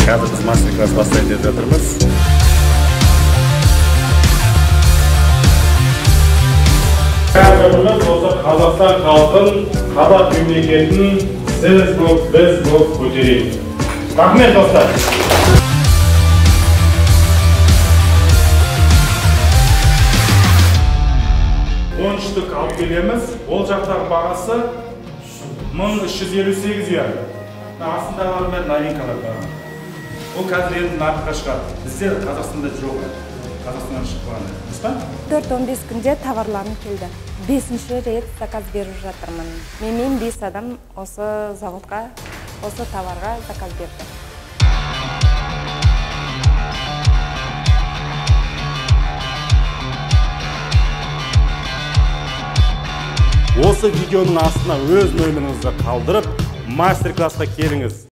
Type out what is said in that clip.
Қазір біз мастер-класс бастайын деп жатырмыз. Қазіріміз осы Қазақстан халқын, қазақ мемлекетін сіз бұл, біз бұл көтерейік. Рахмет достар! Штук алып келеміз. Ол жақтағы бағасы 1358 юан. Астындағылармен новинкалар бар. Ол қазір енді нарыққа шығады. Бізде Қазақстанда жоқ. Қазақстаннан шықпаған. Дұрыс па? 4-15 күнде товарларым келді. 5-ші рет заказ беріп жатырмын. Менімен 5 адам осы заводқа, осы товарға заказ берді. Осы видеоның астына өз нөміріңізді қалдырып, мастер-классқа келіңіз.